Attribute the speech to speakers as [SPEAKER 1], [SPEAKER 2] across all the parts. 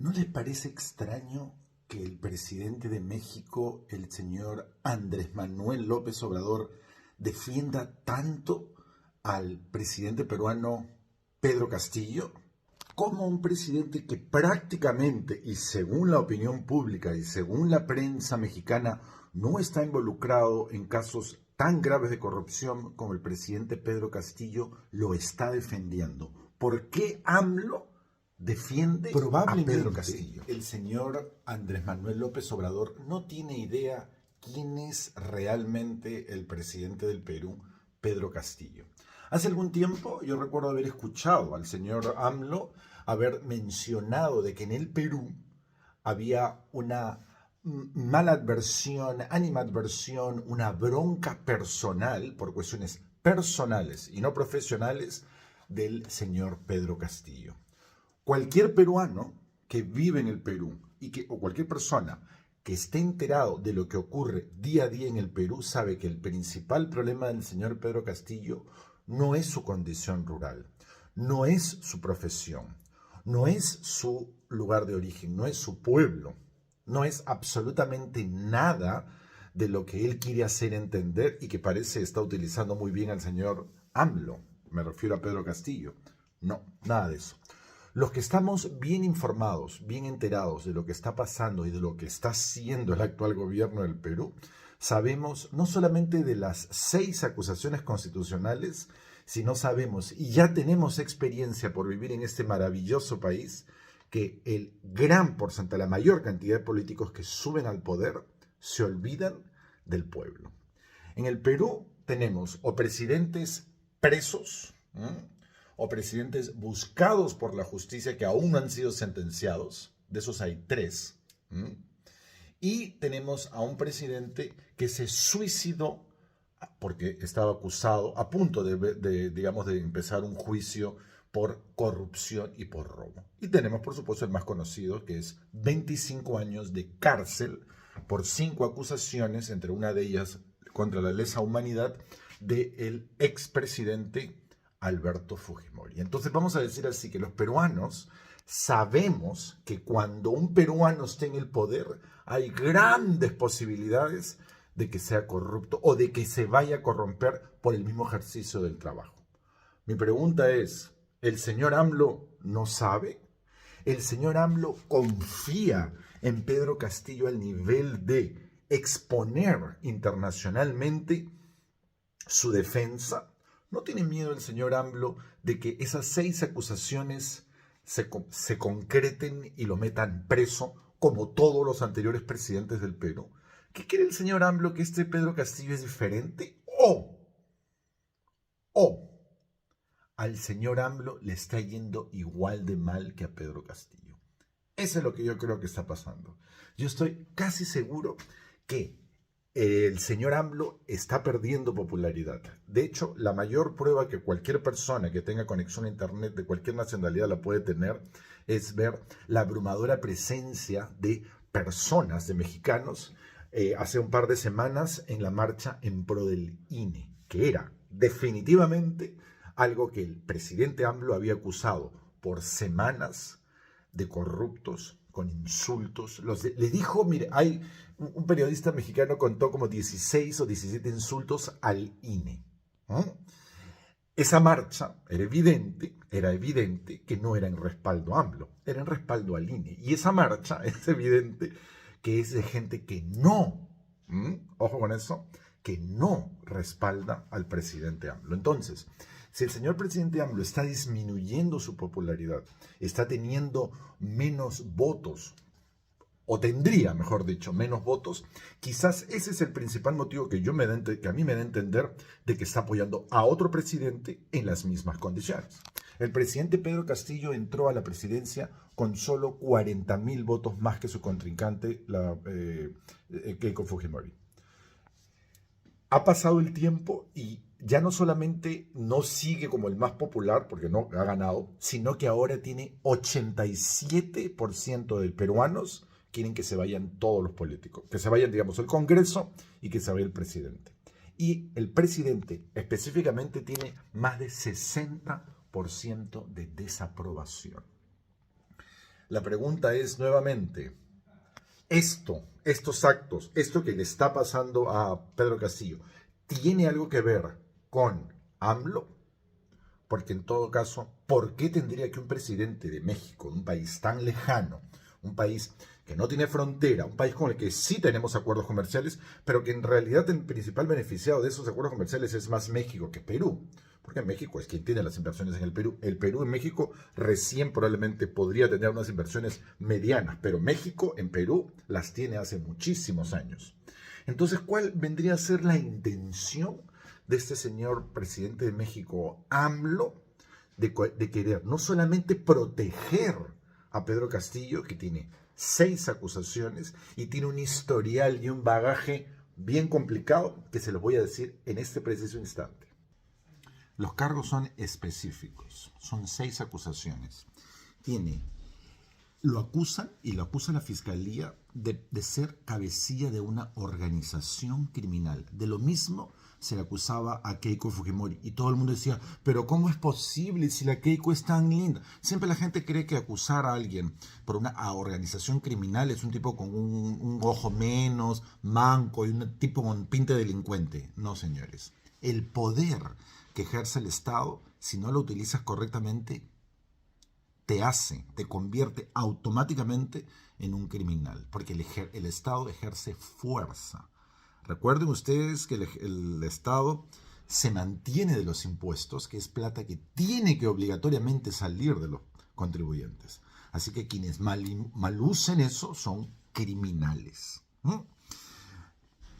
[SPEAKER 1] ¿No les parece extraño que el presidente de México, el señor Andrés Manuel López Obrador, defienda tanto al presidente peruano Pedro Castillo? Como un presidente que prácticamente, y según la opinión pública y según la prensa mexicana, no está involucrado en casos tan graves de corrupción como el presidente Pedro Castillo lo está defendiendo. ¿Por qué AMLO defiende a Pedro Castillo? El señor Andrés Manuel López Obrador no tiene idea quién es realmente el presidente del Perú, Pedro Castillo. Hace algún tiempo yo recuerdo haber escuchado al señor AMLO haber mencionado de que en el Perú había una maladversión, animadversión, una bronca personal por cuestiones personales y no profesionales del señor Pedro Castillo. Cualquier peruano que vive en el Perú o cualquier persona que esté enterado de lo que ocurre día a día en el Perú sabe que el principal problema del señor Pedro Castillo no es su condición rural, no es su profesión, no es su lugar de origen, no es su pueblo, no es absolutamente nada de lo que él quiere hacer entender y que parece está utilizando muy bien al señor AMLO. Me refiero a Pedro Castillo. No, nada de eso. Los que estamos bien informados, bien enterados de lo que está pasando y de lo que está haciendo el actual gobierno del Perú, sabemos no solamente de las 6 acusaciones constitucionales, sino sabemos y ya tenemos experiencia por vivir en este maravilloso país, que el gran porcentaje, la mayor cantidad de políticos que suben al poder se olvidan del pueblo. En el Perú tenemos o presidentes presos, o presidentes buscados por la justicia que aún no han sido sentenciados, de esos hay 3, y tenemos a un presidente que se suicidó porque estaba acusado, a punto de empezar un juicio por corrupción y por robo. Y tenemos, por supuesto, el más conocido, que es 25 años de cárcel por 5 acusaciones, entre una de ellas contra la lesa humanidad, del expresidente Alberto Fujimori. Entonces vamos a decir así, que los peruanos sabemos que cuando un peruano esté en el poder, hay grandes posibilidades de que sea corrupto o de que se vaya a corromper por el mismo ejercicio del trabajo. Mi pregunta es, ¿el señor AMLO no sabe? ¿El señor AMLO confía en Pedro Castillo al nivel de exponer internacionalmente su defensa? ¿No tiene miedo el señor AMLO de que esas 6 acusaciones se concreten y lo metan preso como todos los anteriores presidentes del Perú? ¿Qué quiere el señor AMLO, que este Pedro Castillo es diferente? ¿O al señor AMLO le está yendo igual de mal que a Pedro Castillo? Eso es lo que yo creo que está pasando. Yo estoy casi seguro que el señor AMLO está perdiendo popularidad. De hecho, la mayor prueba que cualquier persona que tenga conexión a internet de cualquier nacionalidad la puede tener es ver la abrumadora presencia de personas, de mexicanos, hace un par de semanas en la marcha en pro del INE, que era definitivamente algo que el presidente AMLO había acusado por semanas de corruptos, con insultos. Le dijo, mire, hay un periodista mexicano contó como 16 o 17 insultos al INE. Esa marcha era evidente que no era en respaldo a AMLO, era en respaldo al INE. Y esa marcha es evidente que es de gente que no, ojo con eso, que no respalda al presidente AMLO. Entonces, si el señor presidente AMLO está disminuyendo su popularidad, está teniendo menos votos, o tendría, mejor dicho, menos votos, quizás ese es el principal motivo que a mí me da a entender de que está apoyando a otro presidente en las mismas condiciones. El presidente Pedro Castillo entró a la presidencia con solo 40,000 votos más que su contrincante, Keiko Fujimori. Ha pasado el tiempo y ya no solamente no sigue como el más popular, porque no ha ganado, sino que ahora tiene 87% de peruanos quieren que se vayan todos los políticos, que se vayan, digamos, el Congreso y que se vaya el presidente. Y el presidente específicamente tiene más de 60% de desaprobación. La pregunta es nuevamente, estos actos, esto que le está pasando a Pedro Castillo, ¿tiene algo que ver con AMLO? Porque en todo caso, ¿por qué tendría que un presidente de México, un país tan lejano, un país que no tiene frontera, un país con el que sí tenemos acuerdos comerciales, pero que en realidad el principal beneficiado de esos acuerdos comerciales es más México que Perú? Porque México es quien tiene las inversiones en el Perú. El Perú en México recién probablemente podría tener unas inversiones medianas, pero México en Perú las tiene hace muchísimos años. Entonces, ¿cuál vendría a ser la intención de este señor presidente de México, AMLO, de querer no solamente proteger a Pedro Castillo, que tiene 6 acusaciones y tiene un historial y un bagaje bien complicado, que se los voy a decir en este preciso instante? Los cargos son específicos, son 6 acusaciones. Lo acusan, y lo acusa la fiscalía, de ser cabecilla de una organización criminal. De lo mismo se le acusaba a Keiko Fujimori. Y todo el mundo decía, pero ¿cómo es posible si la Keiko es tan linda? Siempre la gente cree que acusar a alguien por una organización criminal es un tipo con un ojo menos, manco, y un tipo con pinta de delincuente. No, señores. El poder que ejerce el Estado, si no lo utilizas correctamente, te convierte automáticamente en un criminal, porque el Estado ejerce fuerza. Recuerden ustedes que el Estado se mantiene de los impuestos, que es plata que tiene que obligatoriamente salir de los contribuyentes. Así que quienes malusen eso son criminales.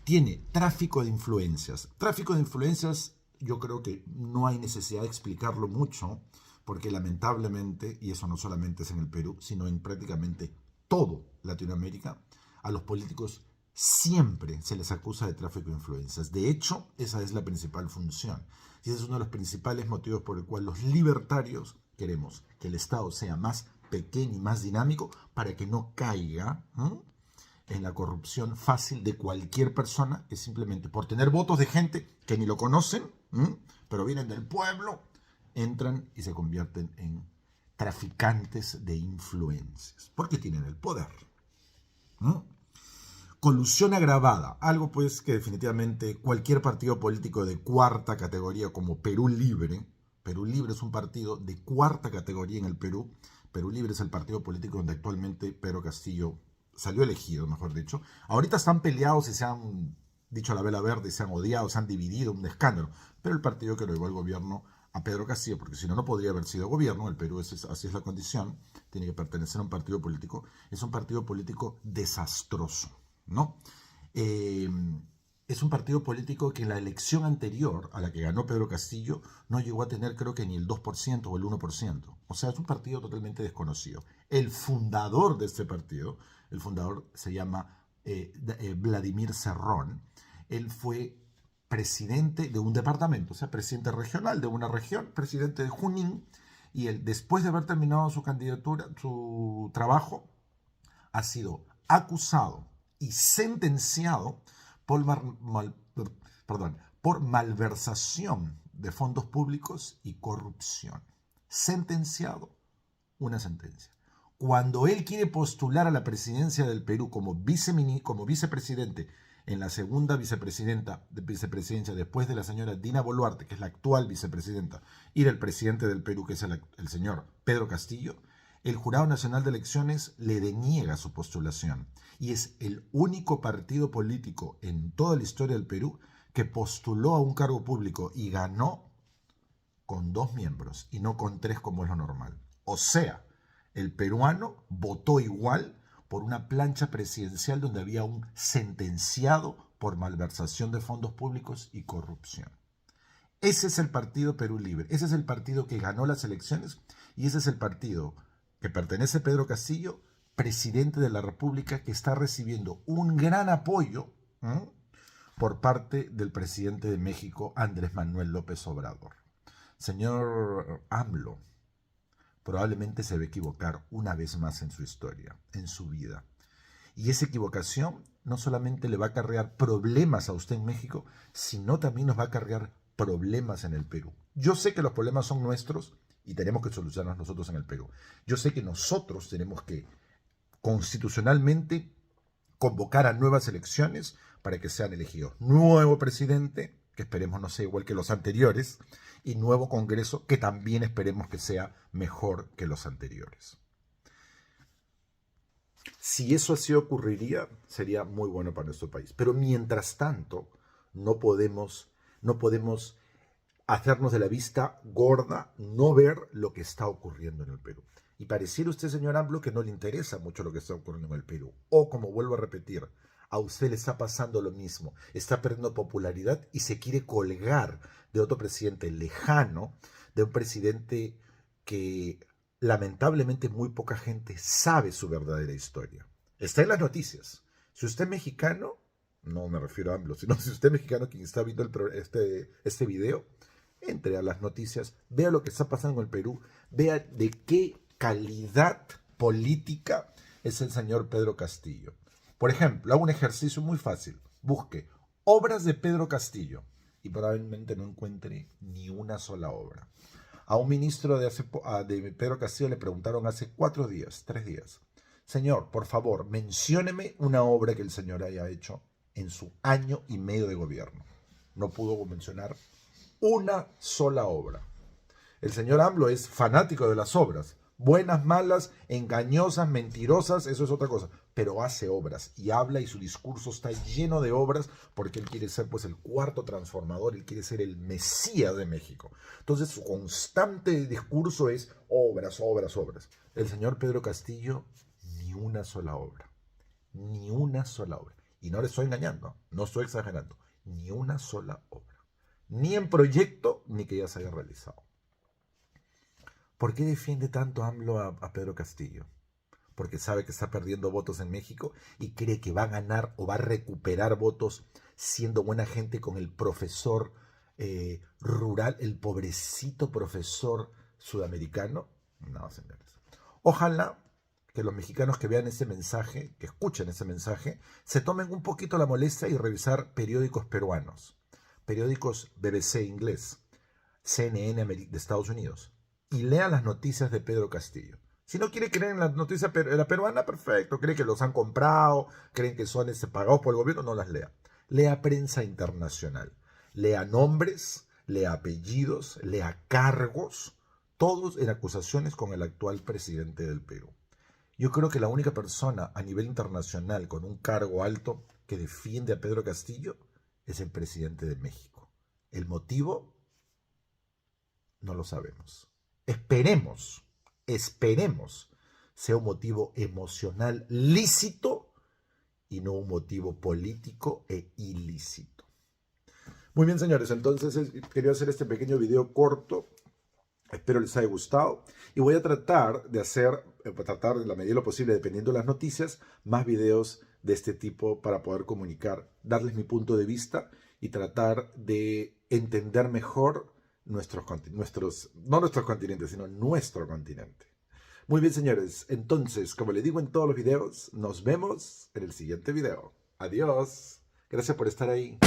[SPEAKER 1] Tiene tráfico de influencias. Tráfico de influencias, yo creo que no hay necesidad de explicarlo mucho, porque lamentablemente, y eso no solamente es en el Perú, sino en prácticamente todo Latinoamérica, a los políticos siempre se les acusa de tráfico de influencias. De hecho, esa es la principal función. Y ese es uno de los principales motivos por el cual los libertarios queremos que el Estado sea más pequeño y más dinámico para que no caiga en la corrupción fácil de cualquier persona que simplemente por tener votos de gente que ni lo conocen, pero vienen del pueblo, entran y se convierten en traficantes de influencias, porque tienen el poder. Colusión agravada, algo pues que definitivamente cualquier partido político de cuarta categoría como Perú Libre es un partido de cuarta categoría en el Perú. Perú Libre es el partido político donde actualmente Pedro Castillo salió elegido, mejor dicho. Ahorita están peleados y se han dicho la vela verde, se han odiado, se han dividido, un escándalo, pero el partido que lo llevó al gobierno a Pedro Castillo, porque si no, no podría haber sido gobierno. El Perú, así es la condición, tiene que pertenecer a un partido político. Es un partido político desastroso, ¿no? Es un partido político que en la elección anterior a la que ganó Pedro Castillo no llegó a tener, creo que ni el 2% o el 1%. O sea, es un partido totalmente desconocido. El fundador de este partido, el fundador se llama Vladimir Cerrón. Él fue presidente de un departamento, o sea, presidente regional de una región, presidente de Junín, y él, después de haber terminado su candidatura, su trabajo, ha sido acusado y sentenciado por malversación de fondos públicos y corrupción. Sentenciado, una sentencia. Cuando él quiere postular a la presidencia del Perú como vicepresidente en la segunda vicepresidencia después de la señora Dina Boluarte, que es la actual vicepresidenta, y del presidente del Perú, que es el señor Pedro Castillo, el Jurado Nacional de Elecciones le deniega su postulación. Y es el único partido político en toda la historia del Perú que postuló a un cargo público y ganó con 2 miembros y no con 3 como es lo normal. O sea, el peruano votó igual por una plancha presidencial donde había un sentenciado por malversación de fondos públicos y corrupción. Ese es el partido Perú Libre, ese es el partido que ganó las elecciones y ese es el partido que pertenece a Pedro Castillo, presidente de la República, que está recibiendo un gran apoyo por parte del presidente de México, Andrés Manuel López Obrador. Señor AMLO, probablemente se va a equivocar una vez más en su historia, en su vida. Y esa equivocación no solamente le va a acarrear problemas a usted en México, sino también nos va a acarrear problemas en el Perú. Yo sé que los problemas son nuestros y tenemos que solucionarnos nosotros en el Perú. Yo sé que nosotros tenemos que constitucionalmente convocar a nuevas elecciones para que sean elegidos nuevo presidente, que esperemos no sea igual que los anteriores, y nuevo Congreso, que también esperemos que sea mejor que los anteriores. Si eso así ocurriría, sería muy bueno para nuestro país. Pero mientras tanto, no podemos hacernos de la vista gorda, no ver lo que está ocurriendo en el Perú. Y pareciera usted, señor AMLO, que no le interesa mucho lo que está ocurriendo en el Perú. O, como vuelvo a repetir, a usted le está pasando lo mismo. Está perdiendo popularidad y se quiere colgar de otro presidente lejano, de un presidente que lamentablemente muy poca gente sabe su verdadera historia. Está en las noticias. Si usted es mexicano, no me refiero a AMLO, sino si usted es mexicano quien está viendo este video, entre a las noticias, vea lo que está pasando en el Perú, vea de qué calidad política es el señor Pedro Castillo. Por ejemplo, hago un ejercicio muy fácil. Busque obras de Pedro Castillo y probablemente no encuentre ni una sola obra. A un ministro de Pedro Castillo le preguntaron hace 3 días, señor, por favor, mencióneme una obra que el señor haya hecho en su año y medio de gobierno. No pudo mencionar una sola obra. El señor AMLO es fanático de las obras. Buenas, malas, engañosas, mentirosas, eso es otra cosa. Pero hace obras y habla y su discurso está lleno de obras porque él quiere ser pues el cuarto transformador, él quiere ser el Mesías de México. Entonces su constante discurso es obras, obras, obras. El señor Pedro Castillo, ni una sola obra. Ni una sola obra. Y no le estoy engañando, no estoy exagerando. Ni una sola obra. Ni en proyecto, ni que ya se haya realizado. ¿Por qué defiende tanto AMLO a Pedro Castillo? Porque sabe que está perdiendo votos en México y cree que va a ganar o va a recuperar votos siendo buena gente con el profesor rural, el pobrecito profesor sudamericano. No, señores. Ojalá que los mexicanos que vean ese mensaje, que escuchen ese mensaje, se tomen un poquito la molestia y revisar periódicos peruanos, periódicos BBC inglés, CNN de Estados Unidos, y lean las noticias de Pedro Castillo. Si no quiere creer en la noticia la peruana, perfecto. Cree que los han comprado, creen que son pagados por el gobierno, no las lea. Lea prensa internacional. Lea nombres, lea apellidos, lea cargos, todos en acusaciones con el actual presidente del Perú. Yo creo que la única persona a nivel internacional con un cargo alto que defiende a Pedro Castillo es el presidente de México. ¿El motivo? No lo sabemos. Esperemos sea un motivo emocional lícito y no un motivo político e ilícito. Muy bien, señores, entonces quería hacer este pequeño video corto. Espero les haya gustado y voy a tratar de en la medida de lo posible, dependiendo de las noticias, más videos de este tipo para poder comunicar, darles mi punto de vista y tratar de entender mejor no nuestros continentes, sino nuestro continente. Muy bien, señores. Entonces, como les digo en todos los videos, nos vemos en el siguiente video. Adiós. Gracias por estar ahí.